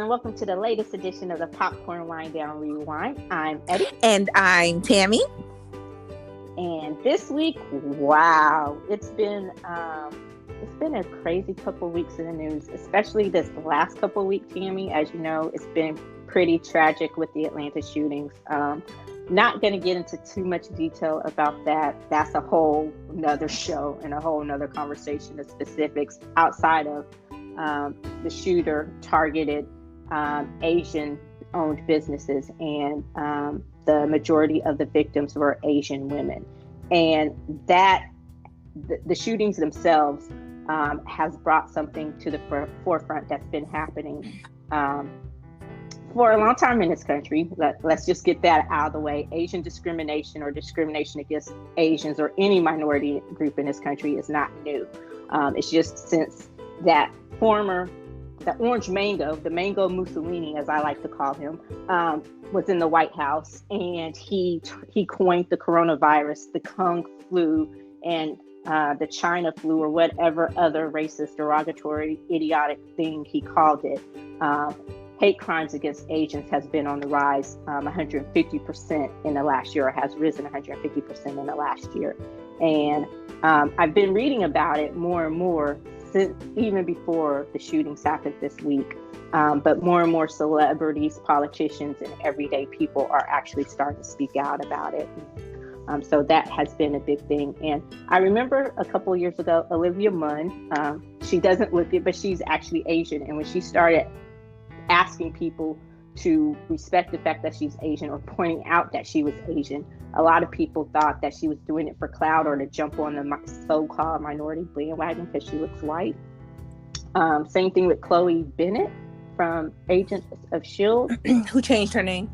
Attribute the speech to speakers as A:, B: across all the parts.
A: and welcome to the latest edition of the Popcorn Wine Down ReWine. I'm Eddie.
B: And I'm Tammy.
A: And this week, wow, it's been a crazy couple weeks in the news, especially this last couple of weeks, Tammy. As you know, it's been pretty tragic with the Atlanta shootings. Not going to get into too much detail about that. That's a whole nother show and a whole nother conversation of specifics outside of the shooter targeted Asian-owned businesses, and the majority of the victims were Asian women. And that the shootings themselves has brought something to the forefront that's been happening for a long time in this country. Let's just get that out of the way. Asian discrimination or discrimination against Asians or any minority group in this country is not new. It's just since the orange mango, the mango Mussolini, as I like to call him, was in the White House, and he coined the coronavirus, the Kung flu, and the China flu, or whatever other racist, derogatory, idiotic thing he called it. Hate crimes against Asians has been on the rise 150% in the last year, or has risen 150% in the last year. And I've been reading about it more and more since even before the shootings happened this week. But more and more celebrities, politicians, and everyday people are actually starting to speak out about it. So that has been a big thing. And I remember a couple of years ago, Olivia Munn, she doesn't look it, but she's actually Asian. And when she started asking people to respect the fact that she's Asian, or pointing out that she was Asian, a lot of people thought that she was doing it for clout or to jump on the so-called minority bandwagon because she looks white. Same thing with Chloe Bennett from Agents of S.H.I.E.L.D.
B: Who changed her name.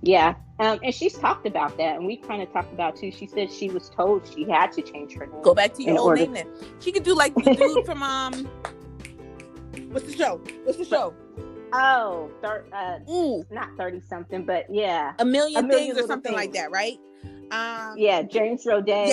A: Yeah. And she's talked about that, and we kind of talked about too. She said she was told she had to change her name.
B: Go back to your old name then. She could do like the dude from what's the show?
A: Oh, not 30 something, but yeah,
B: a million things or something like that, right?
A: Yeah, James Roday.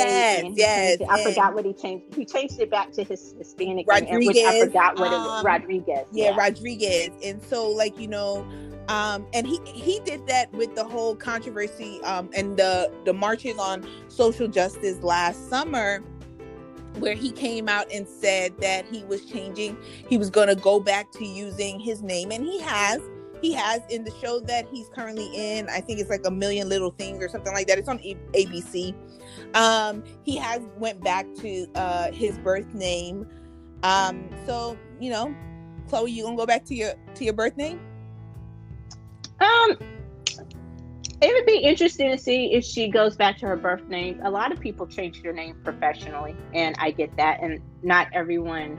B: Yes.
A: I forgot what he changed. He changed it back to his Hispanic
B: Rodriguez.
A: name, which I forgot what it was. Rodriguez.
B: Yeah, Rodriguez. And so, like, and he did that with the whole controversy and the marches on social justice last summer, where he came out and said that he was going to go back to using his name. And he has in the show that he's currently in. I think it's like A Million Little Things or something like that. It's on ABC. He has went back to his birth name. So, Chloe, you gonna go back to your birth name?
A: It would be interesting to see if she goes back to her birth name. A lot of people change their name professionally, and I get that. And not everyone,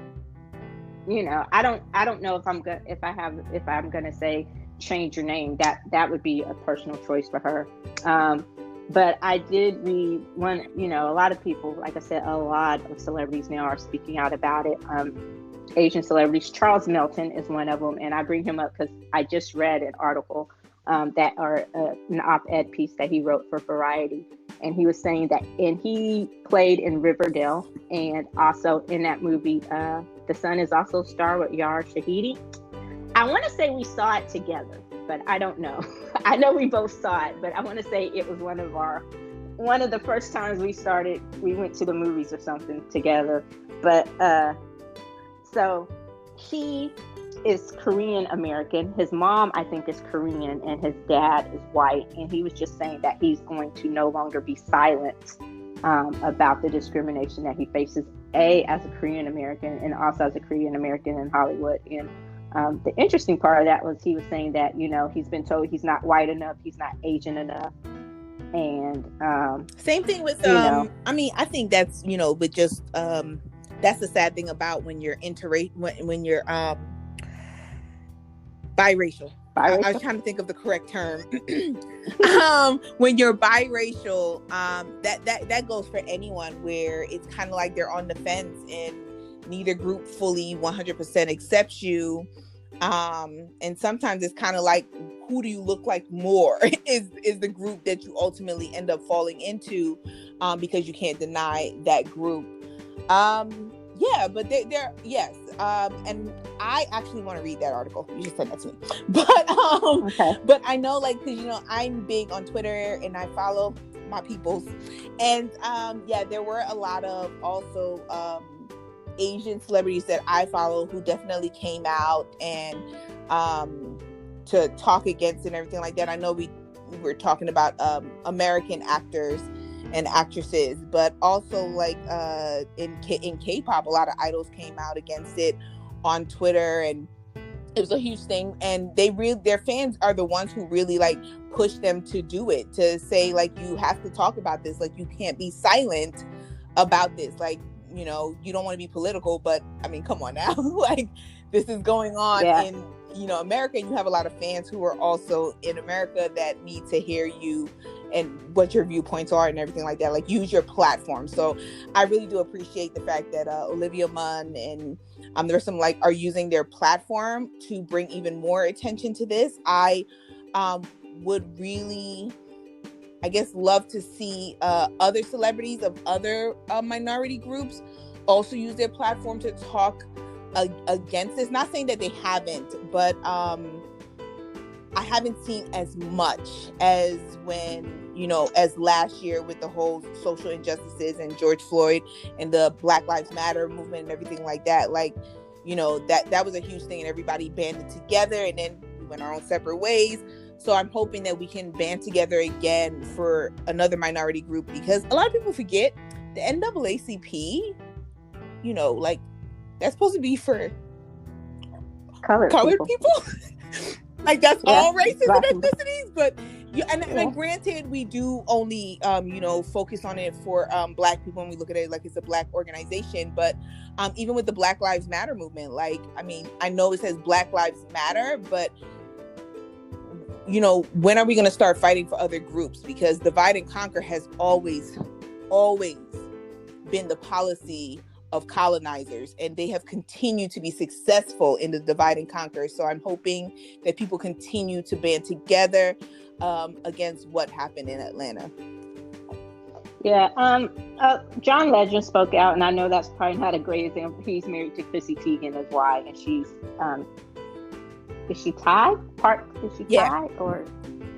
A: I don't know if I'm gonna say change your name. That would be a personal choice for her. But I did read one. A lot of people, like I said, a lot of celebrities now are speaking out about it. Asian celebrities. Charles Melton is one of them, and I bring him up because I just read an article an op-ed piece that he wrote for Variety, and he was saying that, and he played in Riverdale, and also in that movie, the son is also starred with Yara Shahidi. I want to say we saw it together, but I don't know. I know we both saw it, but I want to say it was one of the first times we went to the movies or something together. But so he is Korean American. His mom, I think, is Korean, and his dad is white. And he was just saying that he's going to no longer be silent about the discrimination that he faces, as a Korean American and also as a Korean American in Hollywood. And the interesting part of that was he was saying that, he's been told he's not white enough, he's not Asian enough. And
B: same thing with I think that's but just that's the sad thing about when you're when you're biracial. I was trying to think of the correct term. When you're biracial, that goes for anyone, where it's kind of like they're on the fence and neither group fully 100% accepts you. And sometimes it's kind of like, who do you look like more is the group that you ultimately end up falling into, because you can't deny that group. Yeah, but they're yes. And I actually want to read that article. You just sent that to me.
A: Okay.
B: But I know, like, because I'm big on Twitter and I follow my peoples, and yeah, there were a lot of also Asian celebrities that I follow who definitely came out and to talk against it and everything like that. I know we were talking about American actors and actresses, but also like in K-pop, a lot of idols came out against it on Twitter, and it was a huge thing. And their fans are the ones who really like push them to do it, to say like, you have to talk about this, like you can't be silent about this, like, you don't want to be political, but I mean, come on now. Like, this is going on in America, and you have a lot of fans who are also in America that need to hear you and what your viewpoints are and everything like that. Like, use your platform. So I really do appreciate the fact that Olivia Munn and there's some like are using their platform to bring even more attention to this. I would really, I guess, love to see other celebrities of other minority groups also use their platform to talk against this. Not saying that they haven't, but I haven't seen as much as when, as last year with the whole social injustices and George Floyd and the Black Lives Matter movement and everything like that. Like, that was a huge thing, and everybody banded together, and then we went our own separate ways. So I'm hoping that we can band together again for another minority group, because a lot of people forget the NAACP, like, that's supposed to be for
A: colored
B: people. Like, that's all races
A: Black
B: and ethnicities. But and granted, we do only focus on it for Black people, and we look at it like it's a Black organization. But even with the Black Lives Matter movement, like, I mean, I know it says Black Lives Matter, but when are we going to start fighting for other groups? Because divide and conquer has always been the policy of colonizers, and they have continued to be successful in the divide and conquer. So I'm hoping that people continue to band together against what happened in Atlanta.
A: Yeah, John Legend spoke out, and I know that's probably not a great example. He's married to Chrissy Teigen, is why, and she's is she Thai? Is she Thai or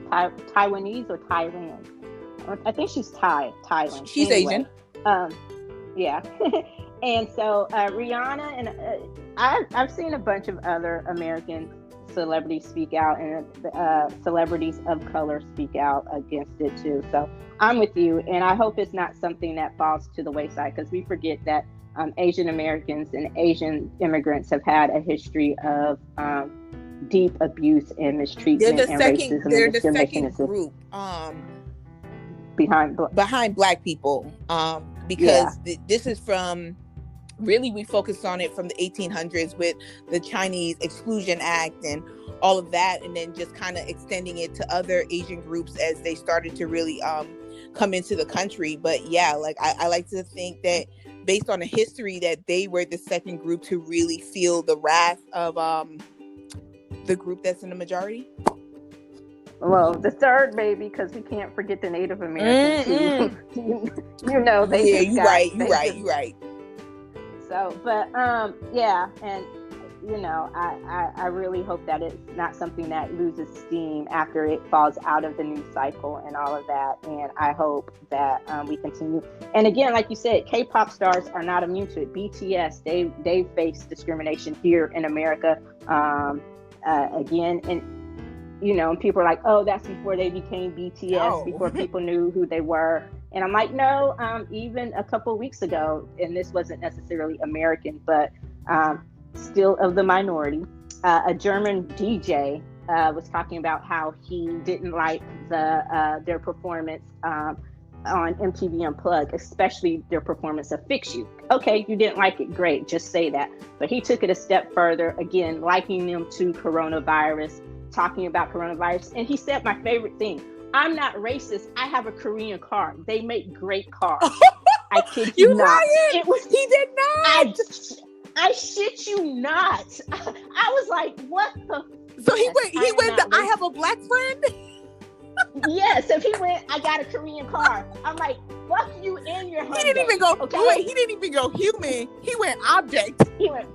A: Taiwanese or Thailand? I think she's Thailand.
B: She's anyway,
A: Asian. Yeah. And so Rihanna, and I've seen a bunch of other American celebrities speak out, and celebrities of color speak out against it too. So I'm with you, and I hope it's not something that falls to the wayside, because we forget that Asian Americans and Asian immigrants have had a history of deep abuse and mistreatment and racism.
B: They're the second group behind Black people, because this is from, really, we focused on it from the 1800s with the Chinese Exclusion Act and all of that, and then just kind of extending it to other Asian groups as they started to really come into the country. But yeah, like I like to think that based on the history, that they were the second group to really feel the wrath of the group that's in the majority.
A: Well, the third, maybe, because we can't forget the Native Americans. They
B: you're right.
A: So, but yeah, and I really hope that it's not something that loses steam after it falls out of the news cycle and all of that. And I hope that we continue. And again, like you said, K-pop stars are not immune to it. BTS, they face discrimination here in America again, and and people are like, oh, that's before they became BTS, before people knew who they were. And I'm like, no, even a couple of weeks ago, and this wasn't necessarily American, but still of the minority, a German DJ was talking about how he didn't like their performance on MTV Unplugged, especially their performance of Fix You. Okay, you didn't like it, great, just say that. But he took it a step further, again, liking them to coronavirus, talking about coronavirus. And he said my favorite thing: I'm not racist. I have a Korean car. They make great cars. I kid you not.
B: He did not.
A: I shit you not. I was like, what the?
B: So he went. I have a Black friend.
A: Yeah, so he went, I got a Korean car. I'm like, fuck you in your Hyundai.
B: He didn't even go,
A: okay?
B: wait, he didn't even go human. He went object.
A: He went,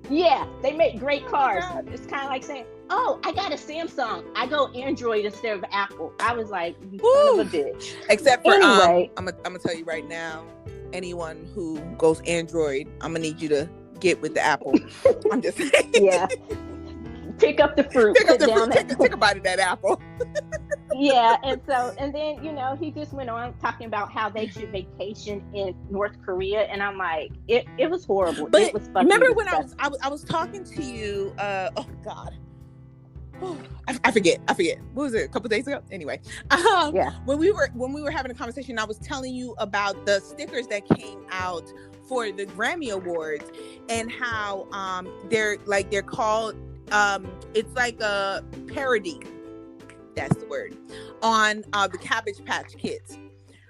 A: yeah, they make great cars.
B: God.
A: It's kind of like saying, oh, I got a Samsung. I go Android instead of Apple. I was like, you son of a bitch.
B: Except for,
A: Anyway.
B: I'm gonna tell you right now, anyone who goes Android, I'm gonna need you to get with the Apple. I'm just saying.
A: Yeah. Pick up the fruit.
B: Take a bite of that apple.
A: Yeah, and then he just went on talking about how they should vacation in North Korea, and I'm like, it was horrible.
B: But
A: it was fucking
B: remember when
A: disgusting.
B: I was talking to you? Oh God, I forget. What was it? A couple days ago? Anyway,
A: yeah.
B: When we were having a conversation, I was telling you about the stickers that came out for the Grammy Awards and how they're called. It's like a parody. That's the word on the Cabbage Patch Kids,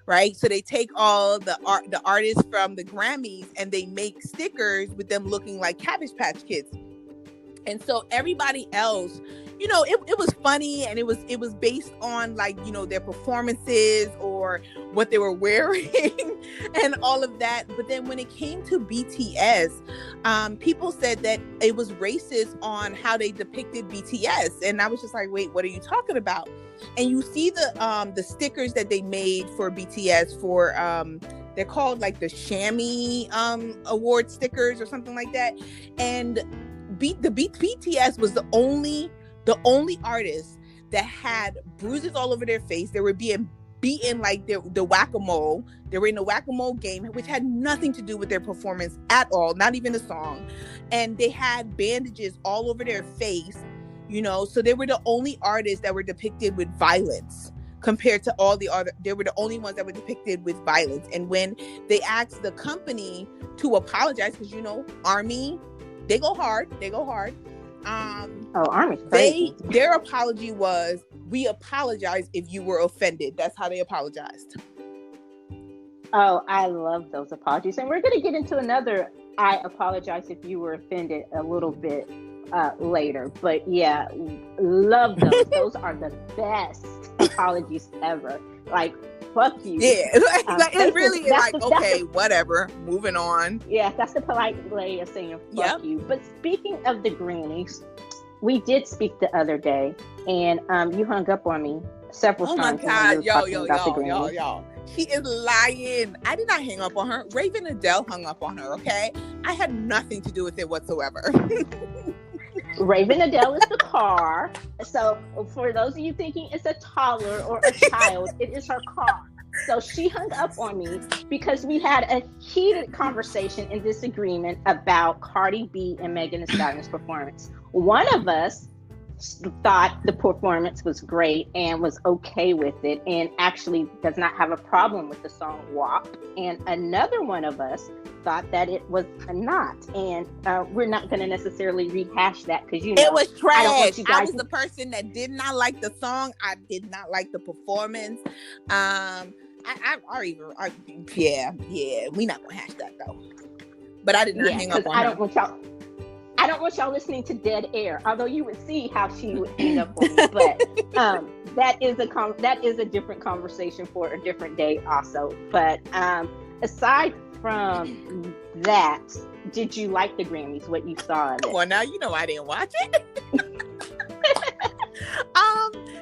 B: right? So they take all the artists from the Grammys and they make stickers with them looking like Cabbage Patch Kids. And so everybody else, it was funny, and it was based on their performances or what they were wearing and all of that. But then when it came to BTS, people said that it was racist on how they depicted BTS, and I was just like, wait, what are you talking about? And you see the stickers that they made for BTS for they're called like the Shammy award stickers or something like that, and BTS was the only artist that had bruises all over their face. They were being beaten like the whack-a-mole. They were in the whack-a-mole game, which had nothing to do with their performance at all, not even the song. And they had bandages all over their face, so they were the only artists that were depicted with violence compared to all the other. They were the only ones that were depicted with violence. And when they asked the company to apologize, because Army, they go hard.
A: Army's crazy.
B: Their apology was, we apologize if you were offended. That's how they apologized.
A: Oh, I love those apologies. And we're going to get into another I apologize if you were offended a little bit later. But yeah, love those. Those are the best apologies ever. Like, fuck you.
B: Yeah, it really is like, okay, whatever, moving on.
A: Yeah, that's the polite way of saying fuck you. But speaking of the Grammys, we did speak the other day, and you hung up on me several times.
B: Oh my God, y'all. She is lying. I did not hang up on her. Raven Adele hung up on her, okay? I had nothing to do with it whatsoever.
A: Raven Adele is the car. So for those of you thinking it's a toddler or a child, it is her car. So she hung up on me because we had a heated conversation and disagreement about Cardi B and Megan Thee Stallion's performance. One of us thought the performance was great and was okay with it, and actually does not have a problem with the song WAP. And another one of us thought that it was not, and we're not going to necessarily rehash that because
B: it was trash. I was the person that did not like the song. I did not like the performance. We're not gonna hash that though. But I did not hang up on her.
A: I don't want y'all listening to dead air. Although you would see how she would hang up on me, but that is a different conversation for a different day, also. But aside from that, did you like the Grammys? What you saw?
B: Well, now I didn't watch it.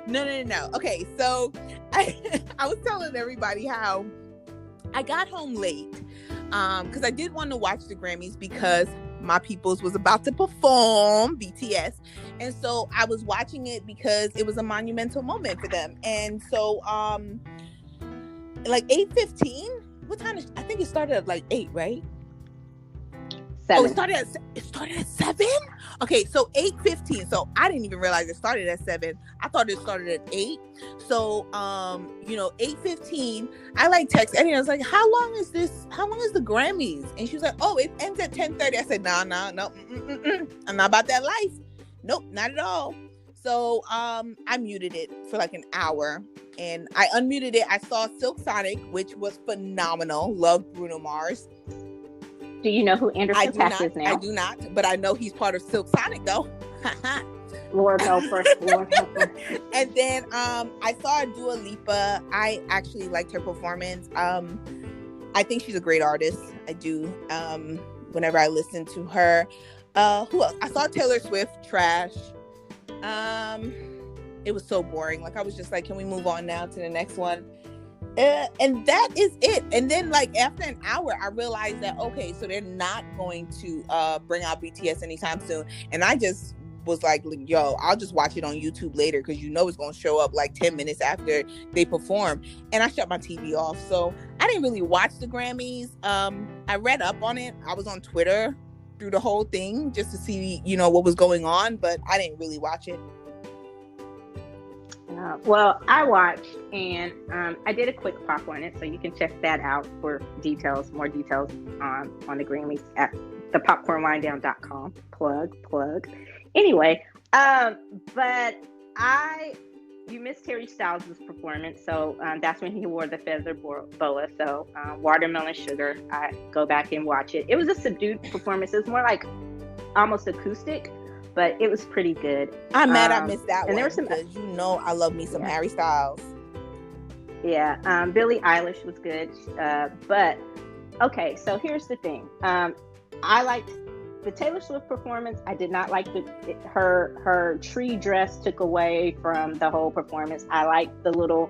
B: No. Okay, so I was telling everybody how I got home late because I did want to watch the Grammys because my peoples was about to perform, BTS, and so I was watching it because it was a monumental moment for them. And so like 8:15, what time I think it started at like 8, right?
A: 7.
B: Oh, it started at 7? Okay, so 8:15. So I didn't even realize it started at 7. I thought it started at 8. So 8:15, I text Eddie. I was like, how long is the Grammys? And she was like, oh, it ends at 10:30. I said, no. I'm not about that life. Nope, not at all. So I muted it for like an hour, and I unmuted it. I saw Silk Sonic, which was phenomenal. Love Bruno Mars.
A: Do you know who Anderson .Paak is now?
B: I do not, but I know he's part of Silk Sonic though.
A: Lord help her. Lord help her.
B: And then I saw Dua Lipa. I actually liked her performance. I think she's a great artist. I do. Whenever I listen to her. Who else? I saw Taylor Swift. Trash. It was so boring. Like, I was just like, can we move on now to the next one? And that is it. And then, like, after an hour, I realized that, okay, so they're not going to bring out BTS anytime soon. And I just was like, yo, I'll just watch it on YouTube later, because you know it's going to show up like 10 minutes after they perform. And I shut my TV off. So I didn't really watch the Grammys. I read up on it. I was on Twitter through the whole thing just to see, you know, what was going on, but I didn't really watch it.
A: Well, I watched, and I did a quick pop on it, so you can check that out for more details on the Grammys at thepopcornwinedown.com. Plug. Anyway, but you missed Harry Styles' performance, so that's when he wore the feather boa. So Watermelon Sugar, I go back and watch it. It was a subdued performance. It was more like almost acoustic, but it was pretty good.
B: I'm mad I missed that
A: and
B: one,
A: there was some,
B: because you know I love me some Harry Styles.
A: Yeah, Billie Eilish was good, but okay. So here's the thing: I liked the Taylor Swift performance. I did not like her tree dress took away from the whole performance. I liked the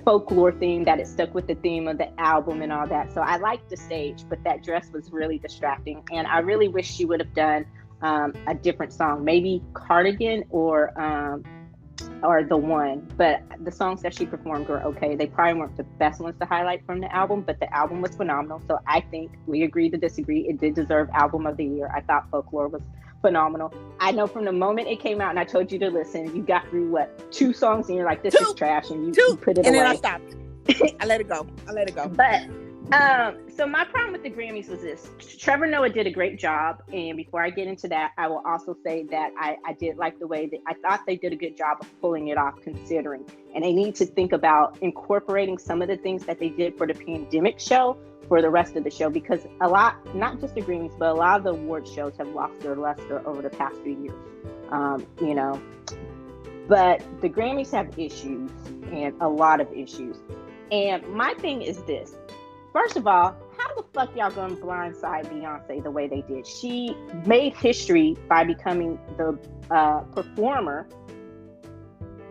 A: folklore theme, that it stuck with the theme of the album and all that. So I liked the stage, but that dress was really distracting, and I really wish she would have done a different song, maybe Cardigan or The One. But the songs that she performed were okay. They probably weren't the best ones to highlight from the album, but the album was phenomenal. So I think we agree to disagree. It did deserve Album of the Year. I thought Folklore was phenomenal. I know from the moment it came out and I told you to listen, you got through 2 songs and you're like, this is trash, and you put it away.
B: And then I stopped. I let it go.
A: But so my problem with the Grammys was this: Trevor Noah did a great job, and before I get into that, I will also say that I did like the way that I thought they did a good job of pulling it off, considering, and they need to think about incorporating some of the things that they did for the pandemic show for the rest of the show, because a lot, not just the Grammys, but a lot of the award shows have lost their luster over the past few years. You know, but the Grammys have issues, and a lot of issues. And my thing is this: first of all, how the fuck y'all gonna blindside Beyonce the way they did? She made history by becoming the performer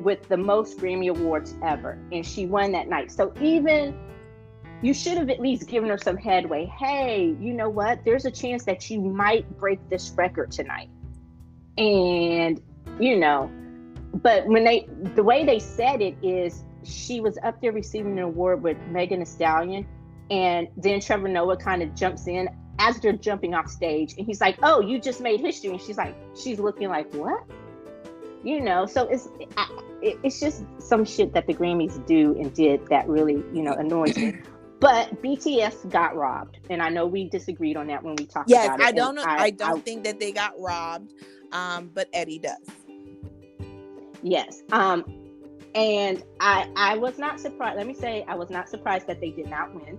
A: with the most Grammy Awards ever, and she won that night. So even you should have at least given her some headway. Hey, you know what? There's a chance that you might break this record tonight. And, you know, but the way they said it is she was up there receiving an award with Meghan Thee Stallion, and then Trevor Noah kind of jumps in as they're jumping off stage, and he's like, oh, you just made history. And she's looking like, what? You know, so it's just some shit that the Grammys do and did that really, you know, annoys me. But BTS got robbed, and I know we disagreed on that when we talked about it.
B: Yes, I don't know. I don't think that they got robbed, but Eddie does.
A: Yes, and I was not surprised. Let me say, I was not surprised that they did not win.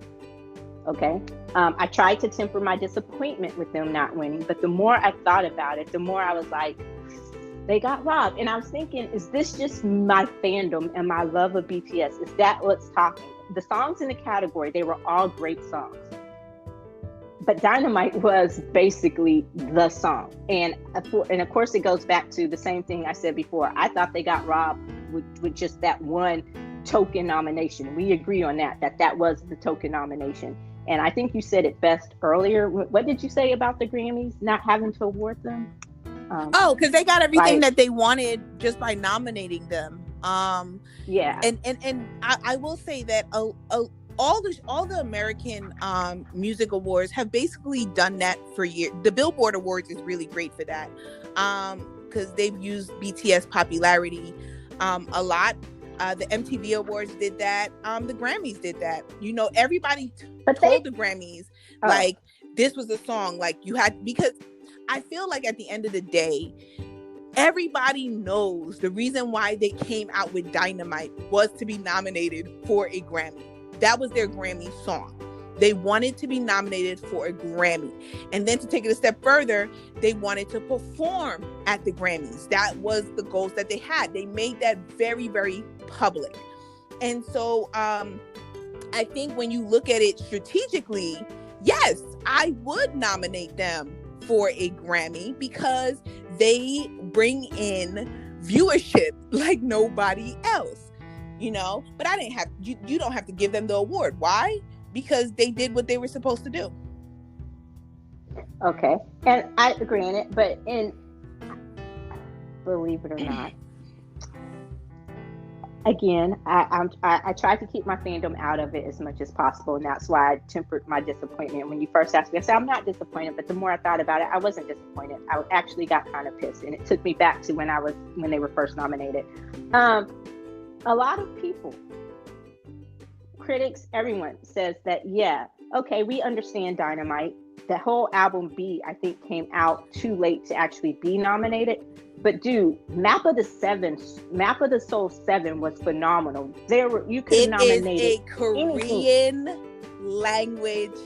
A: Okay, I tried to temper my disappointment with them not winning, but the more I thought about it, the more I was like, they got robbed. And I was thinking, is this just my fandom and my love of BTS? Is that what's talking? The songs in the category, they were all great songs. But Dynamite was basically the song. And of course, it goes back to the same thing I said before. I thought they got robbed with just that one token nomination. We agree on that was the token nomination. And I think you said it best earlier. What did you say about the Grammys not having to award them?
B: Because they got everything that they wanted just by nominating them.
A: Yeah.
B: And I will say that all the American music awards have basically done that for years. The Billboard Awards is really great for that, because they've used BTS popularity a lot. The MTV Awards did that. The Grammys did that. You know, everybody told the Grammys like this was a song like you had, because I feel like at the end of the day, everybody knows the reason why they came out with Dynamite was to be nominated for a Grammy. That was their Grammy song. They wanted to be nominated for a Grammy. And then to take it a step further, they wanted to perform at the Grammys. That was the goals that they had. They made that very, very public. And so I think when you look at it strategically, yes, I would nominate them for a Grammy because they bring in viewership like nobody else, you know. But I didn't have you don't have to give them the award. Why? Because they did what they were supposed to do.
A: Okay, and I granted, but believe it or not, again, I tried to keep my fandom out of it as much as possible, and that's why I tempered my disappointment. When you first asked me, I said I'm not disappointed, but the more I thought about it, I wasn't disappointed. I actually got kind of pissed, and it took me back to when they were first nominated. A lot of people, critics, everyone says that, yeah, okay, we understand Dynamite. The whole album B, I think, came out too late to actually be nominated. But dude, Map of the Soul 7 was phenomenal. You could nominate it.
B: It is a Korean language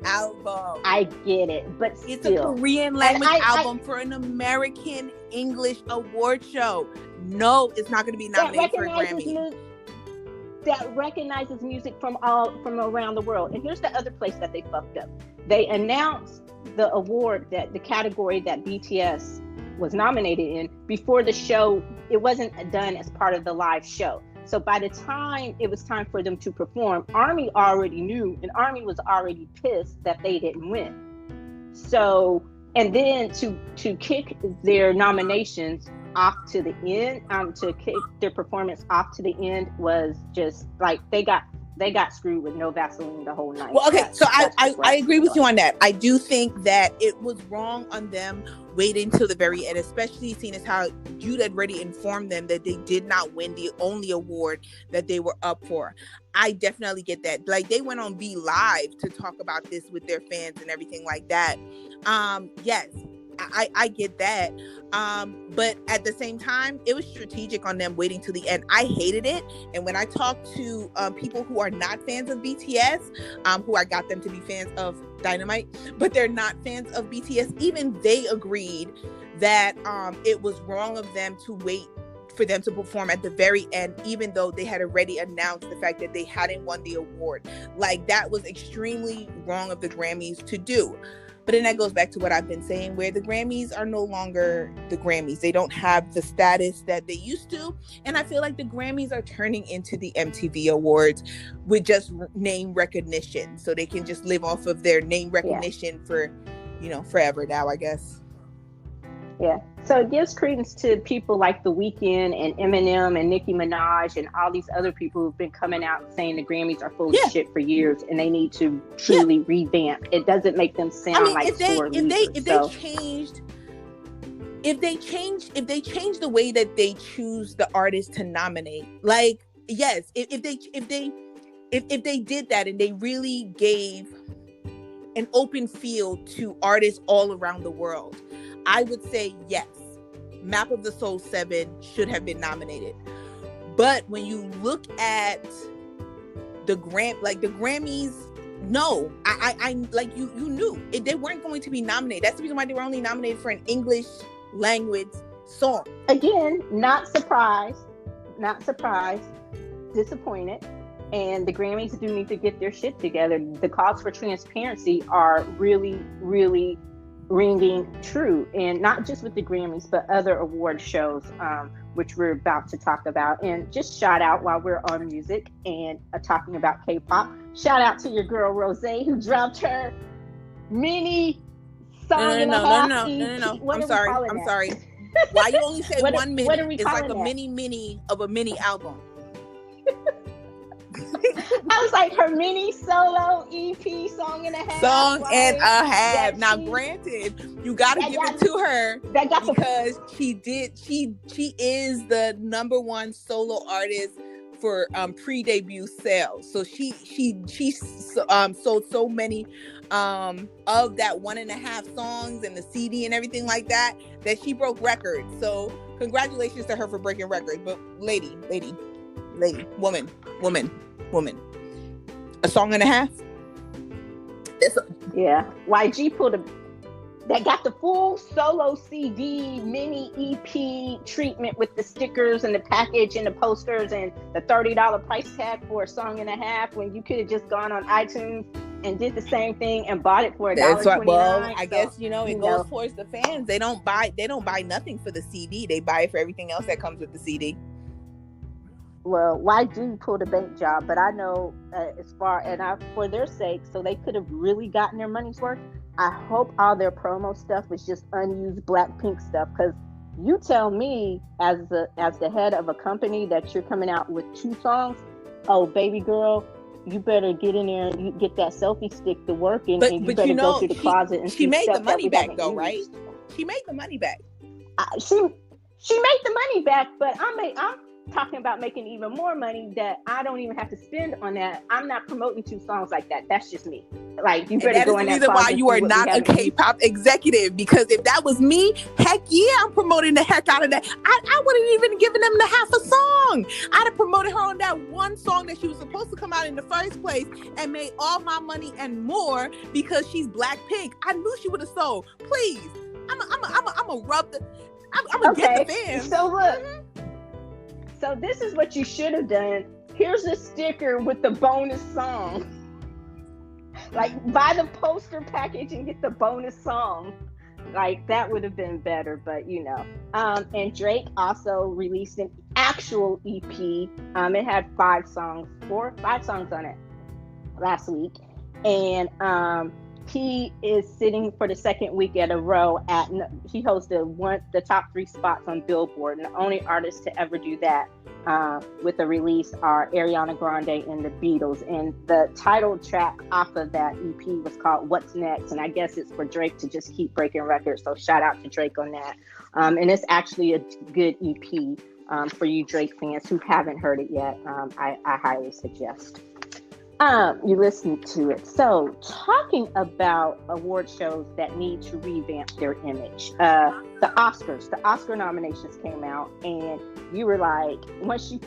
B: album.
A: I get it, but
B: it's a Korean language album for an American English award show. No, it's not going to be nominated for a Grammy.
A: That recognizes music from around the world. And here's the other place that they fucked up. They announced the award, that the category that BTS was nominated in, before the show. It wasn't done as part of the live show. So by the time it was time for them to perform, ARMY already knew, and ARMY was already pissed that they didn't win. So, and then to kick their nominations off to the end, to kick their performance off to the end was just like they got screwed with no Vaseline the whole night.
B: Well, okay, so I agree with you on that. I do think that it was wrong on them waiting till the very end, especially seeing as how you'd already informed them that they did not win the only award that they were up for. I definitely get that. Like, they went on Be Live to talk about this with their fans and everything like that. Yes, I get that. But at the same time, it was strategic on them waiting till the end. I hated it. And when I talk to people who are not fans of BTS, who I got them to be fans of Dynamite, but they're not fans of BTS, even they agreed that it was wrong of them to wait for them to perform at the very end, even though they had already announced the fact that they hadn't won the award. Like, that was extremely wrong of the Grammys to do. But then that goes back to what I've been saying, where the Grammys are no longer the Grammys. They don't have the status that they used to. And I feel like the Grammys are turning into the MTV Awards with just name recognition. So they can just live off of their name recognition for, forever now, I guess.
A: Yeah. So it gives credence to people like The Weeknd and Eminem and Nicki Minaj and all these other people who've been coming out saying the Grammys are full of shit for years and they need to truly revamp. It doesn't make them sound like sore losers. If they change the way that they choose the artists to nominate, like, yes, if they did that and they really gave an open field to artists all around the world, I would say yes, Map of the Soul 7 should have been nominated. But when you look at the Grammys, no, I like you knew they weren't going to be nominated. That's the reason why they were only nominated for an English language song. Again, not surprised, disappointed. And the Grammys do need to get their shit together. The calls for transparency are really, really ringing true, and not just with the Grammys, but other award shows, which we're about to talk about. And just shout out, while we're on music and talking about K-pop, shout out to your girl Rose, who dropped her mini song
B: No. I'm sorry. Why you only say one mini? It's like a mini of a mini album.
A: I was like, her mini solo EP song and a half.
B: Now, granted, you got to give it to her because she is the number one solo artist for pre-debut sales. So she sold so many of that 1.5 songs and the CD and everything like that she broke records. So congratulations to her for breaking records. But lady, woman, a song and a half?
A: Yeah, YG that got the full solo CD, mini EP treatment with the stickers and the package and the posters and the $30 price tag for a song and a half, when you could have just gone on iTunes and did the same thing and bought it for $1.29.
B: Well, I guess it goes towards the fans. They don't buy nothing for the CD. They buy it for everything else that comes with the CD.
A: Well, YG pulled a bank job, but I know for their sake, so they could have really gotten their money's worth. I hope all their promo stuff was just unused Blackpink stuff, because you tell me as the head of a company that you're coming out with 2 songs, oh baby girl, you better get in there and you get that selfie stick to work, and you better go to the closet and
B: she made the money back though, right? She made the money back.
A: She made the money back, but I'm talking about making even more money that I don't even have to spend on that. I'm not promoting 2 songs like that. That's just me. Like, you better go in that closet. That is the reason why
B: you are not a K-pop executive, because if that was me, heck yeah, I'm promoting the heck out of that. I wouldn't even given them the half a song. I'd have promoted her on that one song that she was supposed to come out in the first place and made all my money and more, because she's Blackpink. I knew she would have sold. Please, I'm gonna get the fans.
A: So look. So this is what you should have done. Here's a sticker with the bonus song. Like, buy the poster package and get the bonus song. Like, that would have been better, but and Drake also released an actual EP. It had 5 songs on it last week. And he is sitting for the second week at a row he holds the top 3 spots on Billboard, and the only artists to ever do that with a release are Ariana Grande and the Beatles. And the title track off of that EP was called What's Next, and I guess it's for Drake to just keep breaking records, so shout out to Drake on that. And it's actually a good EP for you Drake fans who haven't heard it yet. I highly suggest you listen to it. So, talking about award shows that need to revamp their image, the Oscar nominations came out, and you were like, once you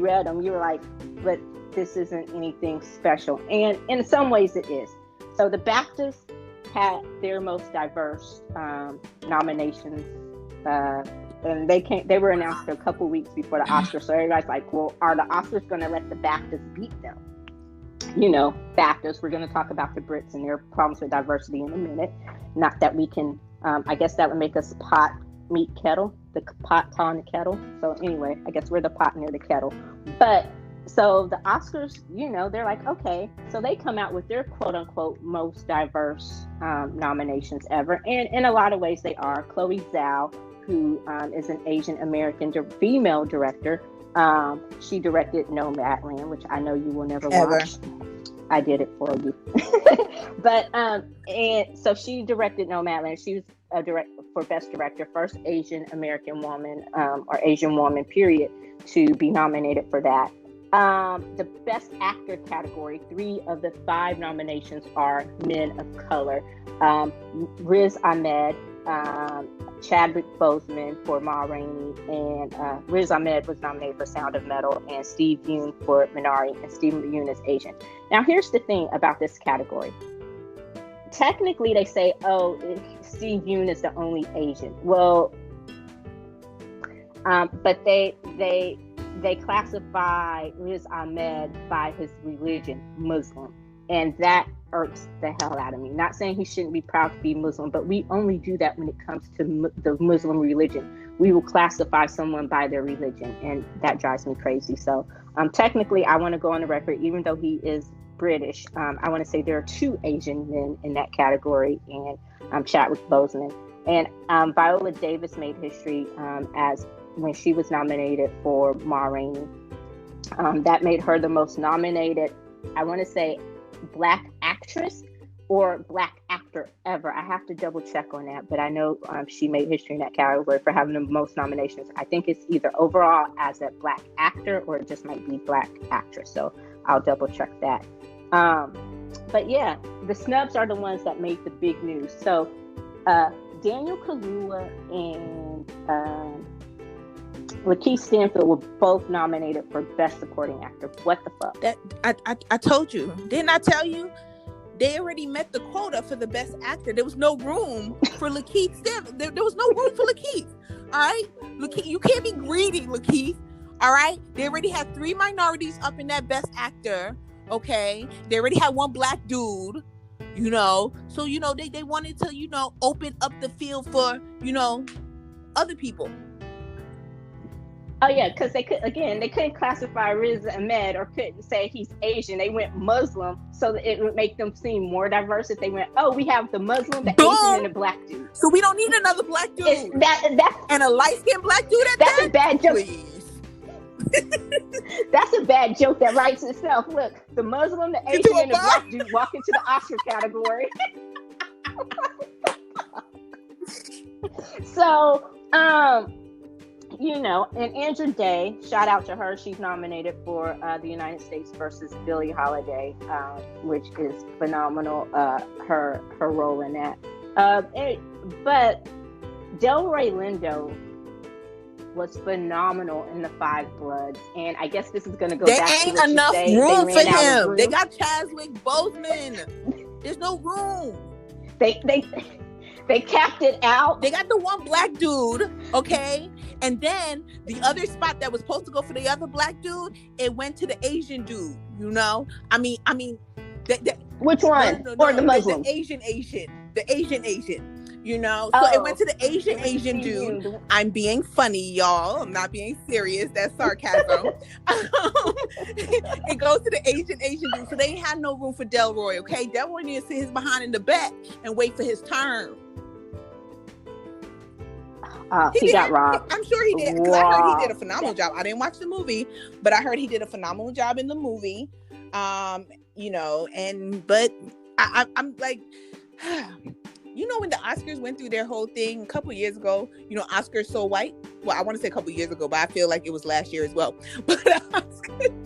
A: read them, you were like, but this isn't anything special, and in some ways it is. So the BAFTAs had their most diverse nominations, and they were announced a couple weeks before the Oscars. So everybody's like, well, are the Oscars going to let the BAFTAs beat them? BAFTAs, we're going to talk about the Brits and their problems with diversity in a minute. Not that we can, I guess that would make us pot, meet, kettle, the pot calling the kettle. So anyway, I guess we're the pot near the kettle. But so the Oscars, they're like, okay, so they come out with their quote unquote most diverse nominations ever. And in a lot of ways they are. Chloe Zhao, who is an Asian American female director, she directed Nomadland, which I know you will never watch. I did it for you. But and so she directed Nomadland. She was a director for Best Director, first Asian American woman or Asian woman period to be nominated for that. The Best Actor category, 3 of the 5 nominations are men of color. Riz Ahmed, Chadwick Boseman for Ma Rainey, and Riz Ahmed was nominated for Sound of Metal, and Steve Yeun for Minari, and Steve Yeun is Asian. Now, here's the thing about this category. Technically, they say, oh, Steve Yeun is the only Asian. Well, but they classify Riz Ahmed by his religion, Muslim, and that irks the hell out of me. Not saying he shouldn't be proud to be Muslim, but we only do that when it comes to the Muslim religion. We will classify someone by their religion, and that drives me crazy. So technically, I want to go on the record, even though he is British, I want to say there are 2 Asian men in that category, and Chadwick Boseman. And Viola Davis made history as when she was nominated for Ma Rainey. That made her the most nominated, I want to say, Black actress or Black actor ever. I have to double check on that, but I know she made history in that category for having the most nominations. I think it's either overall as a Black actor or it just might be Black actress. So I'll double check that. But yeah, the snubs are the ones that made the big news. So Daniel Kaluuya and Lakeith Stanfield were both nominated for Best Supporting Actor. What the fuck?
B: That I told you. Didn't I tell you? they already met the quota for the best actor. There was no room for Lakeith Stanfield. There was no room for Lakeith. All right, Lakeith, you can't be greedy, Lakeith. All right, they already had 3 minorities up in that best actor. Okay, they already had 1 black dude. You know, so you know they wanted to, you know, open up the field for, you know, other people.
A: Oh yeah, because they couldn't classify Riz Ahmed or couldn't say he's Asian. They went Muslim, so that it would make them seem more diverse if they went, oh, we have the Muslim, the Asian, and the black dude.
B: So we don't need another black dude.
A: That's
B: and a light-skinned black dude at
A: that's
B: that?
A: a bad joke.
B: Please.
A: That's a bad joke that writes itself. Look, the Muslim, the Asian, and the black dude walk into the Oscar category. So, you know, and Andra Day, shout out to her. She's nominated for the United States versus Billie Holiday, which is phenomenal. Her role in that. But Delroy Lindo was phenomenal in The Five Bloods, and I guess this is going to go back to what
B: enough
A: you say.
B: room for him. They got Chadwick Boseman. There's no room.
A: They capped it out.
B: They got the 1 black dude, okay, and then the other spot that was supposed to go for the other black dude, it went to the Asian dude. You know, I mean,
A: which one?
B: No,
A: or the Muslim?
B: The Asian. You know, so it went to the Asian dude. I'm being funny, y'all. I'm not being serious. That's sarcasm. It goes to the Asian dude. So they ain't had no room for Delroy, okay? Delroy needs to sit his behind in the back and wait for his turn.
A: He got robbed.
B: I'm sure he did. Because I heard he did a phenomenal job. I didn't watch the movie, but I heard he did a phenomenal job in the movie. You know, but I'm like... You know, when the Oscars went through their whole thing a couple years ago, you know, Oscars So White. Well, I want to say a couple years ago, but I feel like it was last year as well. But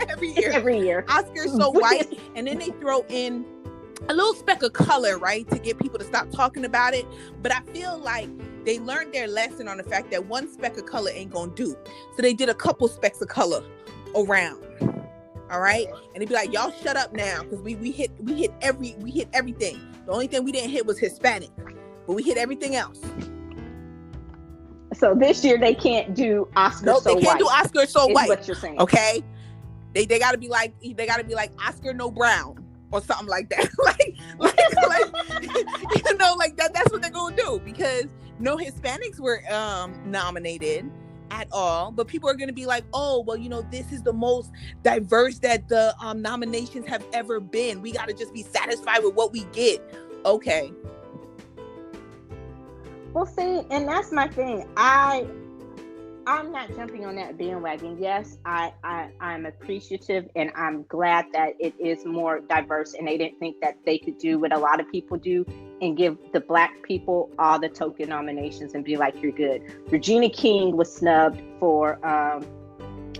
B: every year, Oscars So White, and then they throw in a little speck of color, right, to get people to stop talking about it. But I feel like they learned their lesson on the fact that 1 speck of color ain't gonna do. So they did a couple specks of color around. All right, and they'd be like, "Y'all shut up now," because we hit everything. The only thing we didn't hit was Hispanic, but we hit everything else.
A: So this year they can't do Oscar So White.
B: They can't do Oscar So White.
A: What you're saying?
B: Okay, they gotta be like Oscar No Brown or something like that. like you know, like that. That's what they're gonna do, because no Hispanics were nominated at all, but people are going to be like, oh, well, you know, this is the most diverse that the nominations have ever been. We got to just be satisfied with what we get. Okay.
A: Well, see, and that's my thing. I'm not jumping on that bandwagon. Yes, I'm appreciative, and I'm glad that it is more diverse, and they didn't think that they could do what a lot of people do and give the black people all the token nominations and be like, you're good. Regina King was snubbed for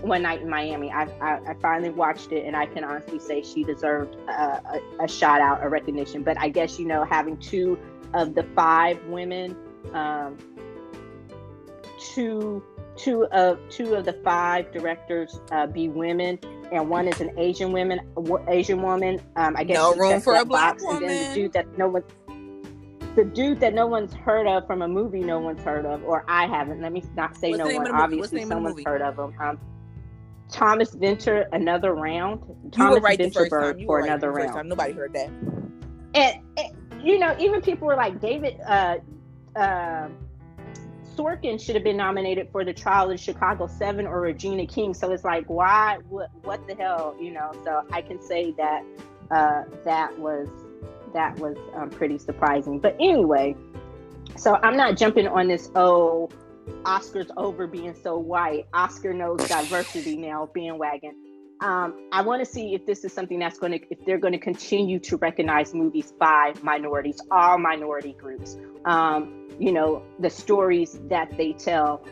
A: One Night in Miami. I finally watched it, and I can honestly say she deserved a shout out, a recognition. But I guess, you know, having 2 of the 5 women, two of the 5 directors be women, and 1 is an Asian woman. I guess
B: no room for a black
A: box.
B: woman.
A: And then the dude that no one's heard of from a movie no one's heard of, or I haven't. Let me not say no one. Obviously, someone's heard of him. Thomas Vinter, Another Round.
B: You were right the first
A: time. For Another Round.
B: Nobody heard that.
A: And you know, even people were like, David Sorkin should have been nominated for The Trial of Chicago 7 or Regina King. So it's like, why? What the hell? You know. So I can say that that was pretty surprising. But anyway, so I'm not jumping on this, Oscar's over being so white. Oscar knows diversity now bandwagon. I want to see if this is something if they're going to continue to recognize movies by minorities, all minority groups. You know, the stories that they tell,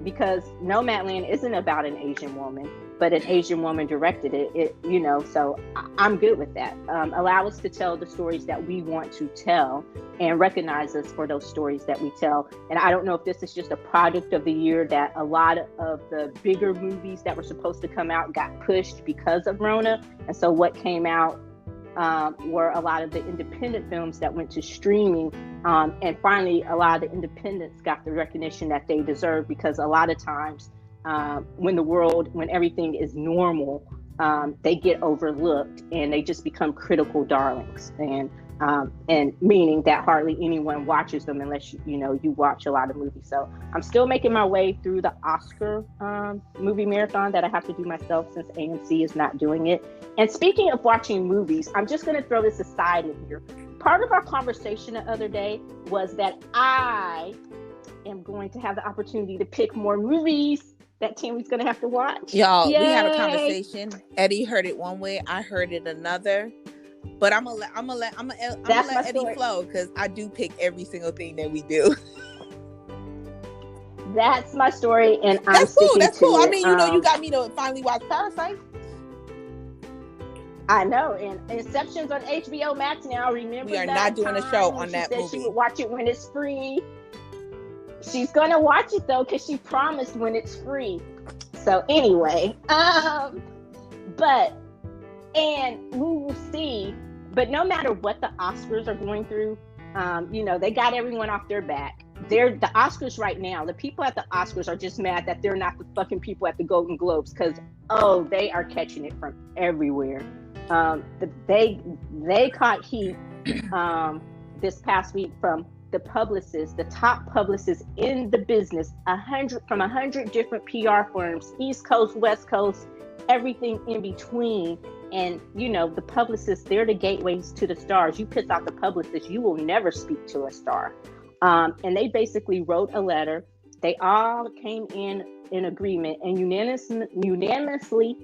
A: because Nomadland isn't about an Asian woman, but an Asian woman directed it, you know, so I'm good with that. Allow us to tell the stories that we want to tell and recognize us for those stories that we tell. And I don't know if this is just a product of the year that a lot of the bigger movies that were supposed to come out got pushed because of Rona. And so what came out were a lot of the independent films that went to streaming. And finally, a lot of the independents got the recognition that they deserve, because a lot of times when everything is normal, they get overlooked and they just become critical darlings. And meaning that hardly anyone watches them unless you watch a lot of movies. So I'm still making my way through the Oscar movie marathon that I have to do myself, since AMC is not doing it. And speaking of watching movies, I'm just going to throw this aside in here. Part of our conversation the other day was that I am going to have the opportunity to pick more movies that Tammy's going to have to watch.
B: Y'all,
A: Yay!
B: we had a conversation. Eddie heard it one way, I heard it another. But I'm gonna let Eddie flow, because I do pick every single thing that we do.
A: That's my story, and I'm sticking to it. That's cool.
B: I mean, you got me to finally watch Parasite.
A: I know, and Inception's on HBO Max now. Remember,
B: we are not doing a show on that movie.
A: She would watch it when it's free. She's gonna watch it though, because she promised when it's free. So anyway, and we will see. But no matter what the Oscars are going through, they got everyone off their back. They're the Oscars right now. The people at the Oscars are just mad that they're not the fucking people at the Golden Globes, because they are catching it from everywhere. They caught heat this past week from the publicists, the top publicists in the business, 100 different PR firms, East Coast, West Coast, everything in between. And the publicists, they're the gateways to the stars. You piss out the publicist, you will never speak to a star. And they basically wrote a letter. They all came in agreement and unanimously,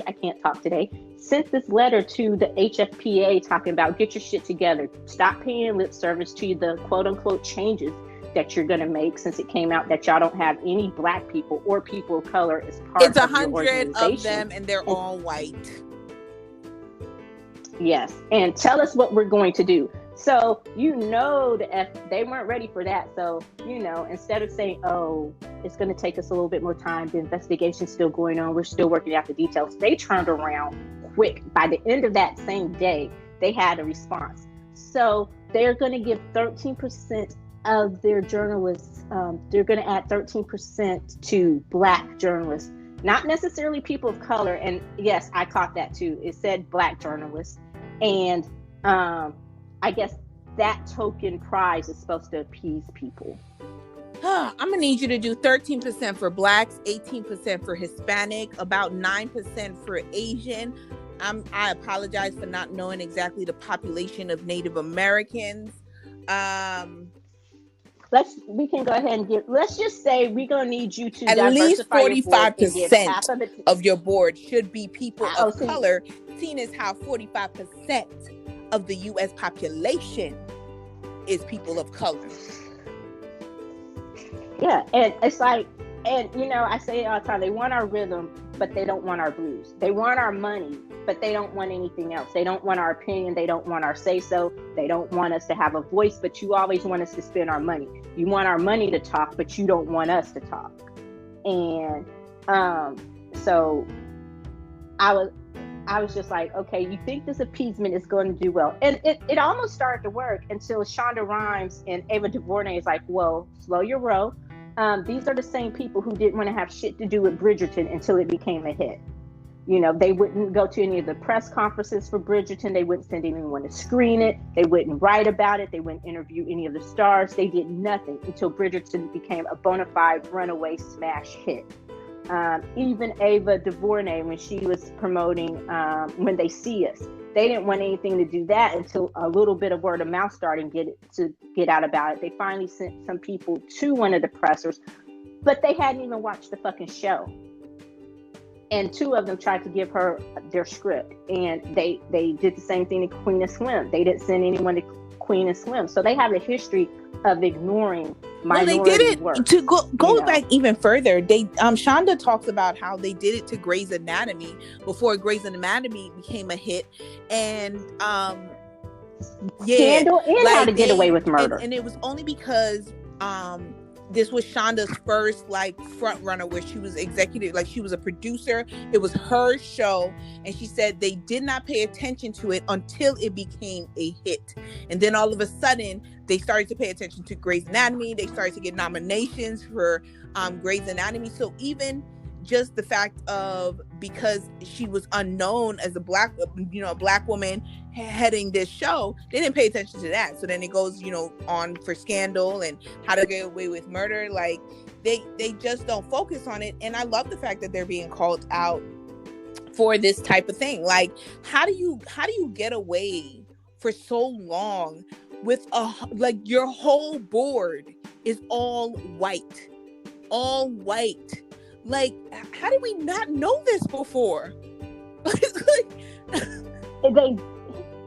A: I can't talk today, sent this letter to the HFPA talking about, get your shit together. Stop paying lip service to the quote unquote changes that you're going to make, since it came out that y'all don't have any Black people or people of color as part of your organization. It's 100
B: of them, and they're all white.
A: Yes, and tell us what we're going to do. So they weren't ready for that. So instead of saying, it's going to take us a little bit more time, the investigation's still going on, we're still working out the details, they turned around quick. By the end of that same day, they had a response. So they're going to give 13% of their journalists, they're going to add 13% to Black journalists, not necessarily people of color. And yes, I caught that too. It said Black journalists. And I guess that token prize is supposed to appease people.
B: I'm going to need you to do 13% for Blacks, 18% for Hispanic, about 9% for Asian. I apologize for not knowing exactly the population of Native Americans.
A: We can go ahead and let's just say we're going to need you to
B: at least 45% of your board should be people of color, seen as how 45% of the U.S. population is people of color.
A: Yeah, and it's like, I say it all the time, they want our rhythm, but they don't want our blues. They want our money, but they don't want anything else. They don't want our opinion. They don't want our say-so. They don't want us to have a voice, but you always want us to spend our money. You want our money to talk, but you don't want us to talk. And so I was just like, okay, you think this appeasement is going to do well. And it almost started to work until Shonda Rhimes and Ava DuVernay is like, whoa, slow your roll. These are the same people who didn't want to have shit to do with Bridgerton until it became a hit. They wouldn't go to any of the press conferences for Bridgerton. They wouldn't send anyone to screen it. They wouldn't write about it. They wouldn't interview any of the stars. They did nothing until Bridgerton became a bona fide runaway smash hit. Even Ava DuVernay, when she was promoting When They See Us, they didn't want anything to do that until a little bit of word of mouth started to get out about it. They finally sent some people to one of the pressers, but they hadn't even watched the fucking show. And two of them tried to give her their script, and they did the same thing to Queen of Swim. They didn't send anyone to Queen of Swim, so they have a history of ignoring minority work. Well, they did it
B: work, to go back even further. They Shonda talks about how they did it to Grey's Anatomy before Grey's Anatomy became a hit, and
A: Scandal and How to Get Away with Murder.
B: And it was only because this was Shonda's first like front runner where she was executive, like she was a producer. It was her show, and she said they did not pay attention to it until it became a hit, and then all of a sudden they started to pay attention to Grey's Anatomy. They started to get nominations for Grey's Anatomy. So even just the fact of, because she was unknown as a black woman heading this show, they didn't pay attention to that. So then it goes, on for Scandal and How to Get Away with Murder. Like they just don't focus on it. And I love the fact that they're being called out for this type of thing. Like, how do you get away for so long with your whole board is all white? Like, how did we not know this before?
A: They,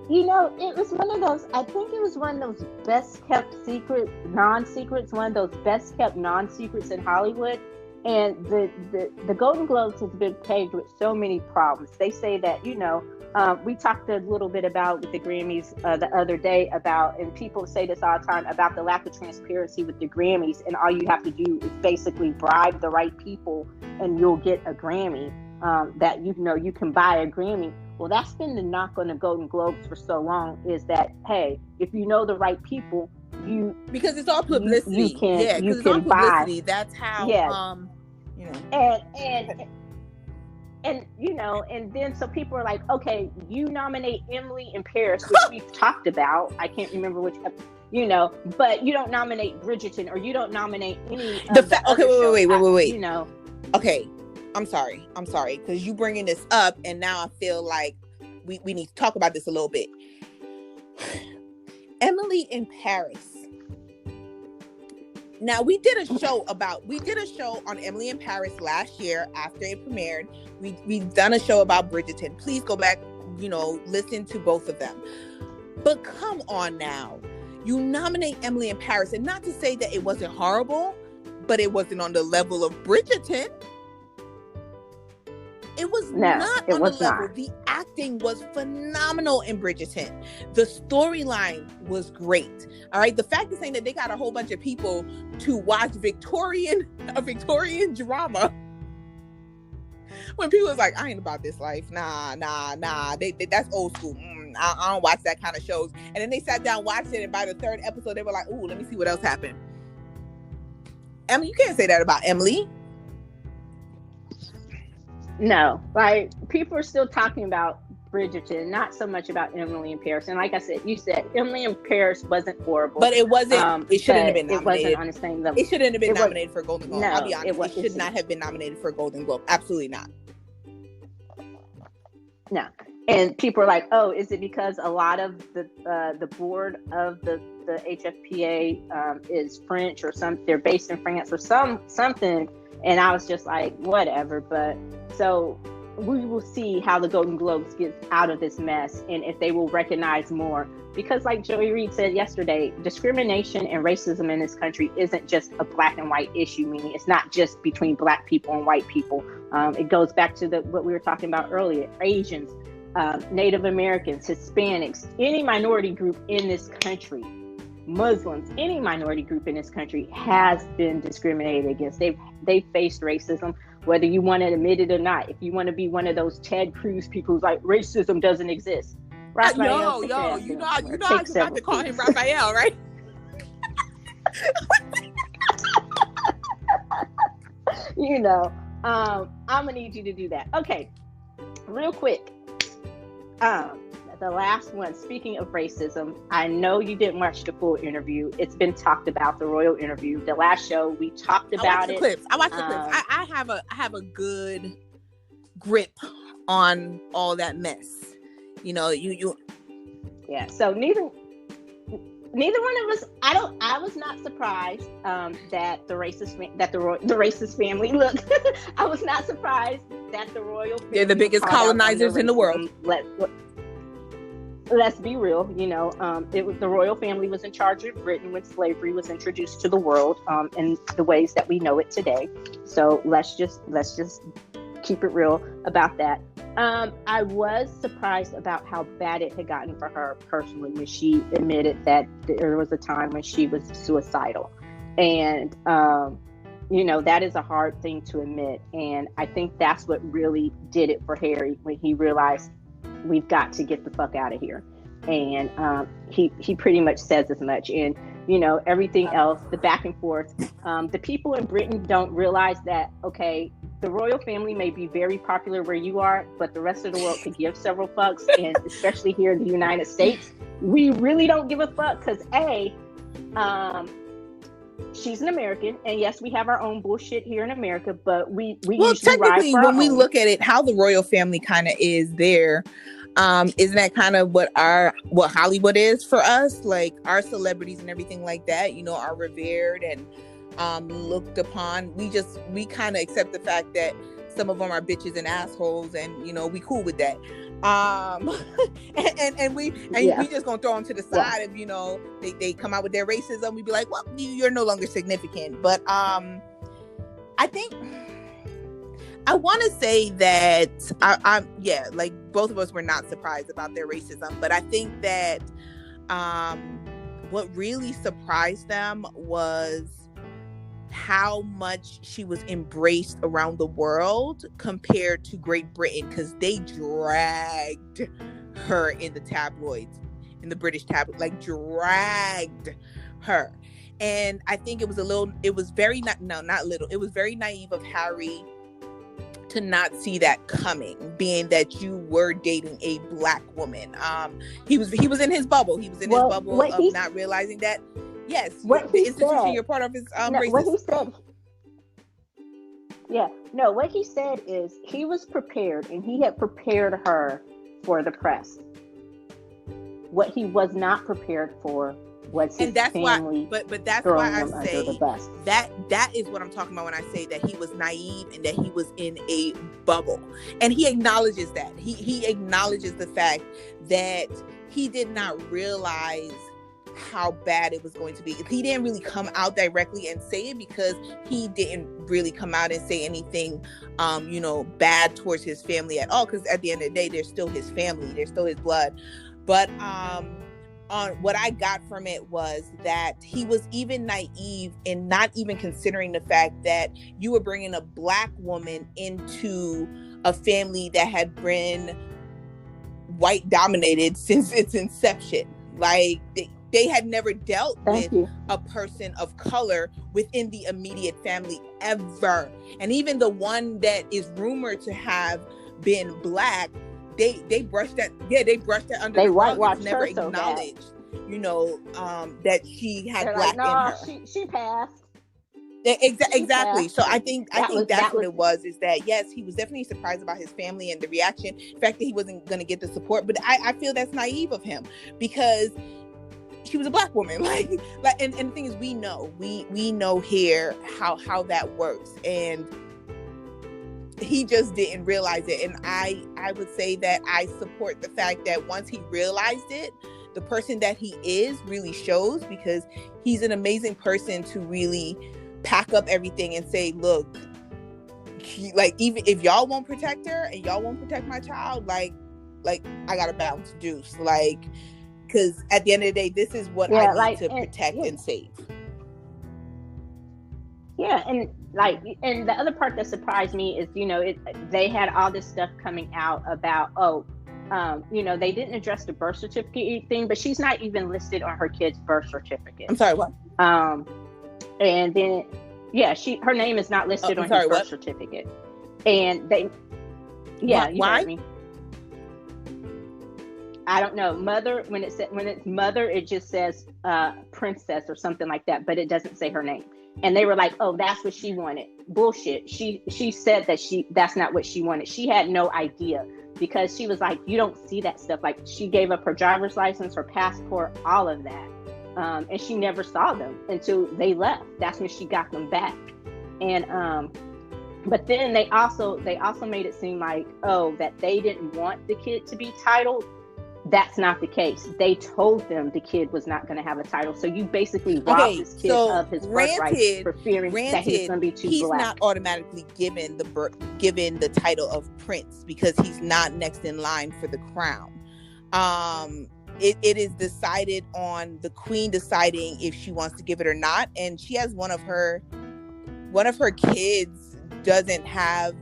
A: it was one of those, I think it was one of those best kept non-secrets, one of those best kept non-secrets in Hollywood. And the Golden Globes has been plagued with so many problems. They say that, we talked a little bit about with the Grammys the other day about, and people say this all the time, about the lack of transparency with the Grammys, and all you have to do is basically bribe the right people and you'll get a Grammy, that you can buy a Grammy. Well, that's been the knock on the Golden Globes for so long, is that, hey, if you know the right people,
B: because it's all publicity.
A: You can
B: it's all publicity.
A: Buy.
B: That's how
A: And then so people are like, okay, you nominate Emily in Paris, which we've talked about. I can't remember which, but you don't nominate Bridgerton, or you don't nominate any.
B: Wait. Okay, I'm sorry, because you bringing this up, and now I feel like we need to talk about this a little bit. Emily in Paris. Now, we did a show on Emily in Paris last year after it premiered. We've done a show about Bridgerton. Please go back, listen to both of them. But come on now. You nominate Emily in Paris, and not to say that it wasn't horrible, but it wasn't on the level of Bridgerton. It was not on the level. The acting was phenomenal in Bridgerton. The storyline was great. All right. The fact is saying that they got a whole bunch of people to watch a Victorian drama. When people was like, I ain't about this life. Nah. That's old school. I don't watch that kind of shows. And then they sat down, watched it, and by the third episode, they were like, ooh, let me see what else happened. Emily, you can't say that about Emily.
A: No, like, people are still talking about Bridgerton, not so much about Emily in Paris. And like I said, you said Emily in Paris wasn't horrible,
B: but it wasn't. It shouldn't have been nominated.
A: It wasn't on the same level.
B: It shouldn't have been nominated for a Golden Globe.
A: No,
B: I'll be honest. It should not have been nominated for a Golden Globe. Absolutely not.
A: No. And people are like, oh, is it because a lot of the board of the HFPA is French, or they're based in France or something? And I was just like, whatever. But so we will see how the Golden Globes gets out of this mess, and if they will recognize more. Because like Joey Reid said yesterday, discrimination and racism in this country isn't just a black and white issue, meaning it's not just between black people and white people. It goes back to what we were talking about earlier. Asians, Native Americans, Hispanics, any minority group in this country, Muslims, any minority group in this country has been discriminated against. They've faced racism, whether you want to admit it or not. If you want to be one of those Ted Cruz people who's like, racism doesn't exist.
B: Raphael, you know I was about to call him Raphael, right?
A: I'm gonna need you to do that. Okay, real quick. The last one, speaking of racism, I know you didn't watch the full interview. It's been talked about, the royal interview. The last show, we talked about it.
B: I watched the clips. I have a good grip on all that mess. You. Yeah.
A: So neither one of us. I was not surprised that the racist family. Look, I was not surprised that the royal family.
B: They're the biggest colonizers in the world.
A: Let's be real. It was the royal family was in charge of Britain when slavery was introduced to the world in the ways that we know it today. So let's just keep it real about that. I was surprised about how bad it had gotten for her personally when she admitted that there was a time when she was suicidal. And that is a hard thing to admit. And I think that's what really did it for Harry when he realized we've got to get the fuck out of here. And he pretty much says as much. And everything else, the back and forth. The people in Britain don't realize that, okay, the royal family may be very popular where you are, but the rest of the world could give several fucks. And especially here in the United States, we really don't give a fuck because she's an American, and yes, we have our own bullshit here in America, but we usually
B: technically,
A: ride for
B: when we look at it, how the royal family kind of is there. Isn't that kind of what Hollywood is for us? Like our celebrities and everything like that, are revered and looked upon. We kind of accept the fact that some of them are bitches and assholes, and we cool with that. And we just gonna throw them to the side if they come out with their racism. We'd be like, well, you're no longer significant. But I think I want to say that I'm like both of us were not surprised about their racism, but I think that what really surprised them was how much she was embraced around the world compared to Great Britain, because they dragged her in the tabloids, in the British tabloids, like dragged her. And I think it was very naive of Harry to not see that coming, being that you were dating a black woman. He was in his bubble. He was in his bubble of not realizing that. Yes, the institution you're part of is racist.
A: What he said. Yeah, no, what he said is he was prepared, and he had prepared her for the press. What he was not prepared for was his family.
B: But that's why I say that is what I'm talking about when I say that he was naive and that he was in a bubble. And he acknowledges that. He acknowledges the fact that he did not realize how bad it was going to be. He didn't really come out directly and say it because he didn't really come out and say anything bad towards his family at all, because at the end of the day, they're still his family, they're still his blood. But on what I got from it was that he was even naive in not even considering the fact that you were bringing a black woman into a family that had been white dominated since its inception. Like they had never dealt with a person of color within the immediate family ever. And even the one that is rumored to have been black, they brushed that under the rug. It's never acknowledged, that she had black in her.
A: She passed.
B: Exactly. So I think that's what it was, is that yes, he was definitely surprised about his family and the reaction, the fact that he wasn't going to get the support. But I feel that's naive of him, because she was a black woman. Like and the thing is, we know here how that works, and he just didn't realize it. And I would say that I support the fact that once he realized it, the person that he is really shows, because he's an amazing person to really pack up everything and say, look, even if y'all won't protect her and y'all won't protect my child, like I gotta bounce deuce, because at the end of the day, this is what I need to protect and save.
A: Yeah, and the other part that surprised me is, they had all this stuff coming out about, they didn't address the birth certificate thing, but she's not even listed on her kid's birth certificate.
B: I'm sorry, what?
A: And then, her name is not listed on his birth certificate. And they,
B: why?
A: Me. I don't know. Mother, when it's mother, it just says princess or something like that, but it doesn't say her name. And they were like, "Oh, that's what she wanted." Bullshit. She said that that's not what she wanted. She had no idea, because she was like, "You don't see that stuff." Like, she gave up her driver's license, her passport, all of that, and she never saw them until they left. That's when she got them back. And but then they also made it seem like, that they didn't want the kid to be titled. That's not the case. They told them the kid was not going to have a title. So you basically robbed this kid of his birthright for fearing that he's going to be too black.
B: He's not automatically given the title of prince, because he's not next in line for the crown. it is decided on the queen deciding if she wants to give it or not. And she has one of her kids doesn't have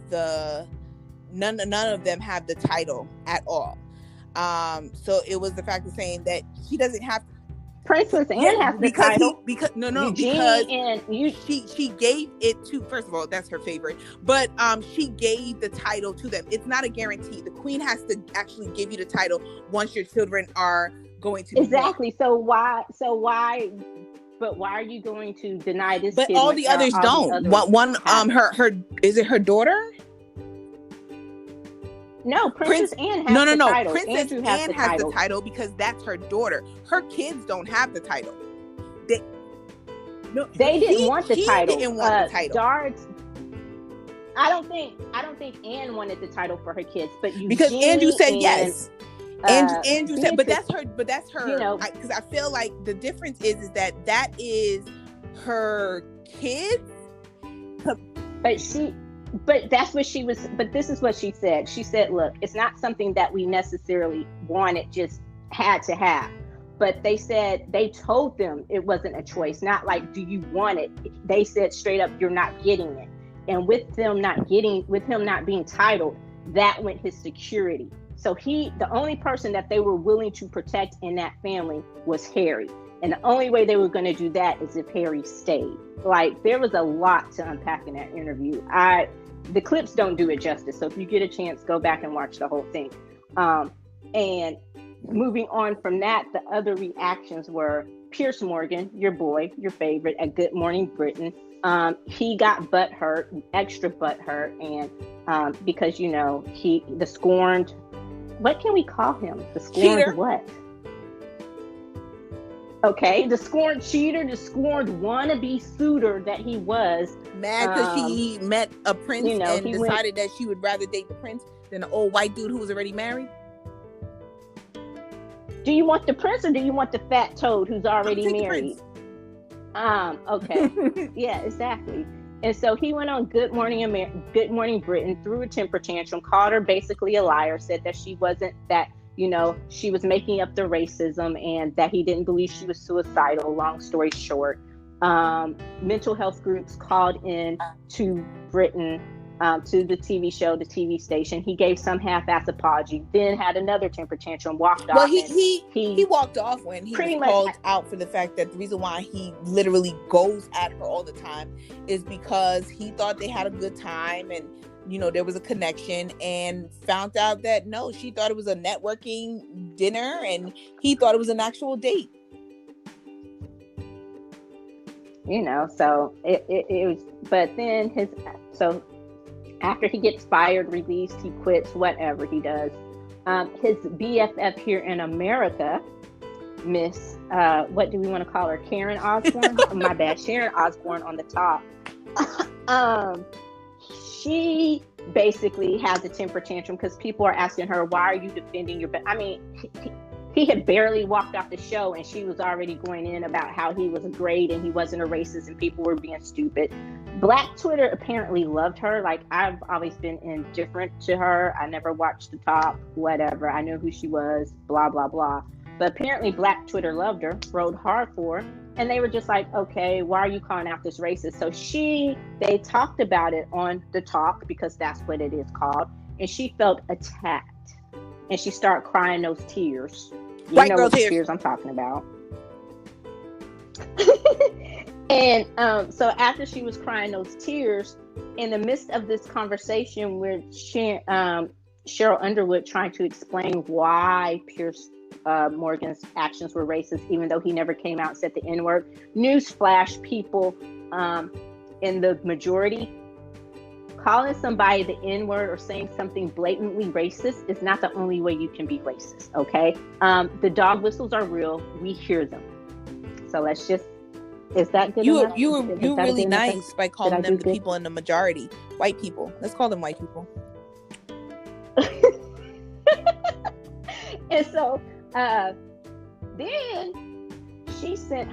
B: none of them have the title at all. So it was the fact of saying that she doesn't have
A: Princess Anne has the title.
B: She gave it to, first of all, that's her favorite, but she gave the title to them. It's not a guarantee. The queen has to actually give you the title once your children are going to be
A: exactly born. But why are you going to deny this?
B: But all the others don't. One her is it her daughter?
A: No, Princess Anne has the title.
B: Princess Anne has the title because that's her daughter. Her kids don't have the title. They didn't want the title. Didn't want the title.
A: I don't think Anne wanted the title for her kids, but
B: because Andrew said yes. Andrew said, but that's her.
A: You know,
B: because I feel like the difference is that is her kids.
A: But that's what she was. But this is what she said. She said, "Look, it's not something that we necessarily wanted, just had to have." But they said they told them it wasn't a choice. Not like, "Do you want it?" They said straight up, "You're not getting it." And with him not being titled, that went his security. So the only person that they were willing to protect in that family was Harry. And the only way they were going to do that is if Harry stayed. Like, there was a lot to unpack in that interview. The clips don't do it justice. So if you get a chance, go back and watch the whole thing. And moving on from that, the other reactions were Piers Morgan, your boy, your favorite, at Good Morning Britain. He got extra butthurt, and because, you know, the scorned, what can we call him? The scorned cheater. What? Okay, the scorned cheater, the scorned wannabe suitor that he was.
B: Mad because she met a prince, you know, and decided that she would rather date the prince than an old white dude who was already married.
A: Do you want the prince or do you want the fat toad who's already married? Okay. Yeah, exactly. And so he went on Good Morning Britain, threw a temper tantrum, called her basically a liar, said that she wasn't that, you know, she was making up the racism and that he didn't believe she was suicidal. Long story short, mental health groups called in to Britain, to the TV show, the TV station. He gave some half-ass apology, then had another temper tantrum, walked off.
B: Well, he walked off when he was called out for the fact that the reason why he literally goes at her all the time is because he thought they had a good time and, you know, there was a connection, and found out that no, she thought it was a networking dinner and he thought it was an actual date.
A: You know, so it was, but then after he gets fired, released, he quits, whatever he does. His BFF here in America, Miss, what do we want to call her? Karen Osborne? My bad, Sharon Osbourne on the top. She basically has a temper tantrum because people are asking her, why are you defending your... I mean, he had barely walked off the show and she was already going in about how he was great and he wasn't a racist and people were being stupid. Black Twitter apparently loved her. Like, I've always been indifferent to her. I never watched the top, whatever. I knew who she was, blah, blah, blah. But apparently Black Twitter loved her, rode hard for her. And they were just like, okay, why are you calling out this racist? So they talked about it on The Talk, because that's what it is called. And she felt attacked. And she started crying those tears. You know what tears I'm talking about. And so after she was crying those tears, in the midst of this conversation with Cheryl Underwood trying to explain why Piers Morgan's actions were racist, even though he never came out and said the N-word. Newsflash, people in the majority, calling somebody the N-word or saying something blatantly racist is not the only way you can be racist, okay? The dog whistles are real. We hear them. So let's just... Is that good enough?
B: You were really nice by calling them the people in the majority. White people. Let's call them white people.
A: And so then she sent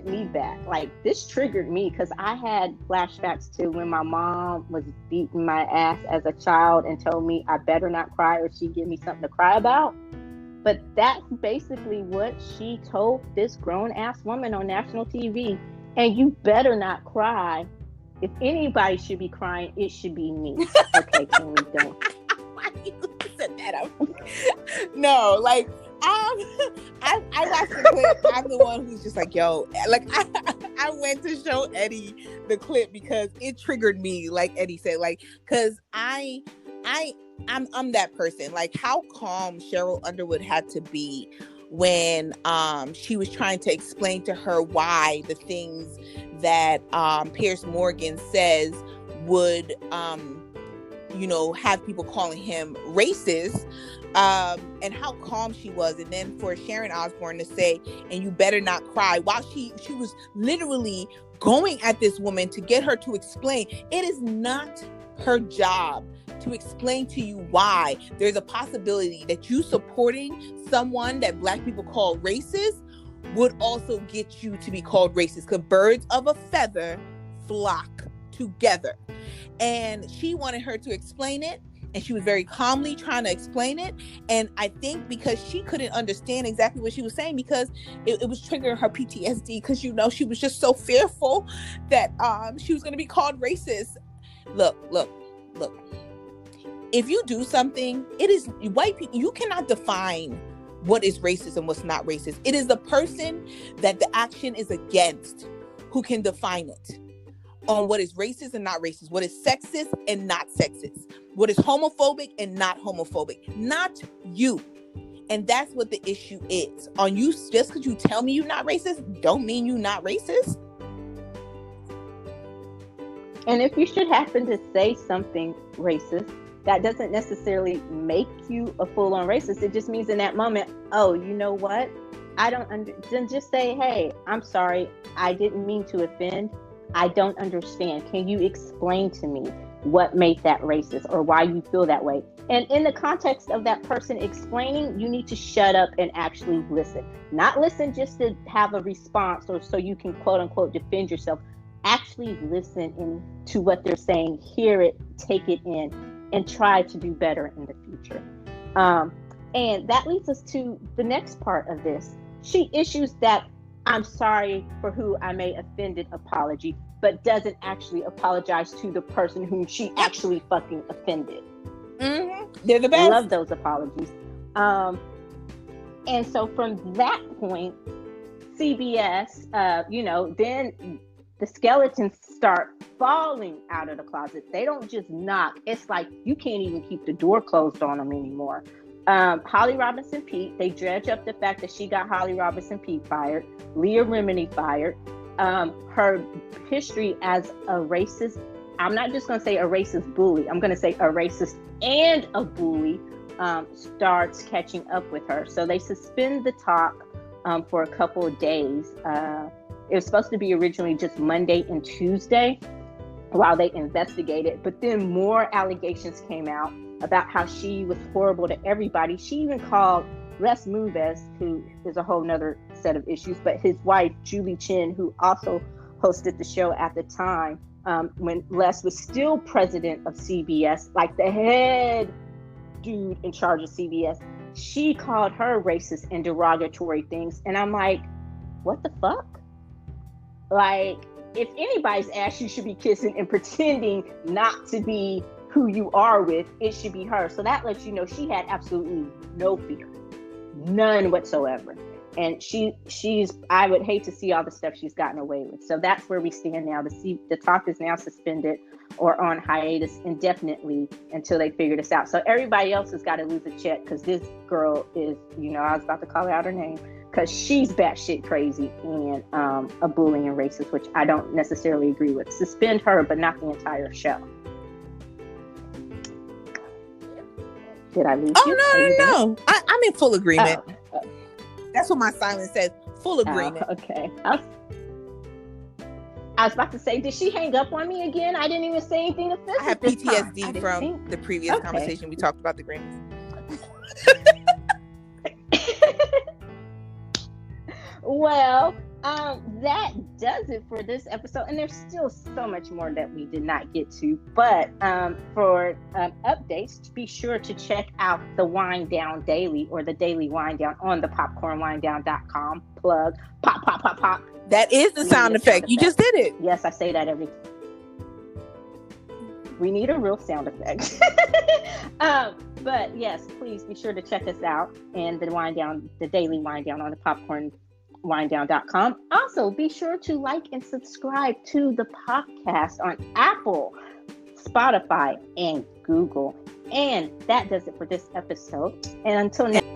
A: me back. Like, this triggered me because I had flashbacks to when my mom was beating my ass as a child and told me I better not cry or she'd give me something to cry about. But that's basically what she told this grown-ass woman on national TV. And you better not cry. If anybody should be crying, it should be me. Okay, Tammy, don't.
B: Why you set that up? No, like, I watched the clip. I'm the one who's just like, yo, like, I went to show Eddie the clip because it triggered me, like Eddie said, like, because I'm that person. Like, how calm Cheryl Underwood had to be when she was trying to explain to her why the things that Piers Morgan says would have people calling him racist, and how calm she was. And then for Sharon Osbourne to say, and you better not cry, while she was literally going at this woman to get her to explain. It is not her job to explain to you why there's a possibility that you supporting someone that Black people call racist would also get you to be called racist, because birds of a feather flock together. And she wanted her to explain it, and she was very calmly trying to explain it. And I think because she couldn't understand exactly what she was saying, because it was triggering her PTSD, because she was just so fearful that she was going to be called racist. Look. If you do something, it is white people. You cannot define what is racist and what's not racist. It is the person that the action is against who can define it on what is racist and not racist, what is sexist and not sexist, what is homophobic and not homophobic, not you. And that's what the issue is. On you, just because you tell me you're not racist, don't mean you're not racist.
A: And if you should happen to say something racist, that doesn't necessarily make you a full-on racist. It just means in that moment, oh, you know what? Then just say, hey, I'm sorry. I didn't mean to offend. I don't understand. Can you explain to me what made that racist or why you feel that way? And in the context of that person explaining, you need to shut up and actually listen. Not listen just to have a response or so you can quote unquote defend yourself. Actually listen to what they're saying, hear it, take it in, and try to do better in the future. And that leads us to the next part of this. She issues that I'm sorry for who I may offended apology, but doesn't actually apologize to the person whom she actually fucking offended.
B: Mm-hmm. They're the best.
A: I love those apologies. And so from that point, CBS, then the skeletons start falling out of the closet. They don't just knock. It's like you can't even keep the door closed on them anymore. Holly Robinson Peete, they dredge up the fact that she got Holly Robinson Peete fired, Leah Remini fired. Her history as a racist, I'm not just going to say a racist bully, I'm going to say a racist and a bully, starts catching up with her. So they suspend the talk for a couple of days. It was supposed to be originally just Monday and Tuesday while they investigated, but then more allegations came out about how she was horrible to everybody. She even called Les Moonves, who is a whole nother set of issues, but his wife, Julie Chen, who also hosted the show at the time, when Les was still president of CBS, like the head dude in charge of CBS, she called her racist and derogatory things. And I'm like, what the fuck? Like, if anybody's ass you should be kissing and pretending not to be who you are with, it should be her. So that lets you know she had absolutely no fear, none whatsoever. And she's I would hate to see all the stuff she's gotten away with. So that's where we stand now. The talk is now suspended or on hiatus indefinitely until they figure this out. So everybody else has got to lose a check, because this girl is, I was about to call out her name, because she's batshit crazy and a bully and racist, which I don't necessarily agree with. Suspend her, but not the entire show. Did I lose you?
B: No. I'm in full agreement. Oh. That's what my silence says. Full agreement.
A: Oh, okay. I was about to say, did she hang up on me again? I didn't even say anything offensive.
B: I have PTSD from the previous conversation we talked about the Grammys.
A: Well, that does it for this episode. And there's still so much more that we did not get to. But for updates, be sure to check out the Wine Down Daily or the Daily Wine Down on the popcornwinedown.com. Plug. Pop, pop, pop, pop.
B: That is the sound effect. You just did it.
A: Yes, I say that every. We need a real sound effect. But yes, please be sure to check us out and the Wine Down, the Daily Wine Down on the popcornwinedown.com. Also, be sure to like and subscribe to the podcast on Apple, Spotify, and Google. And that does it for this episode. And until next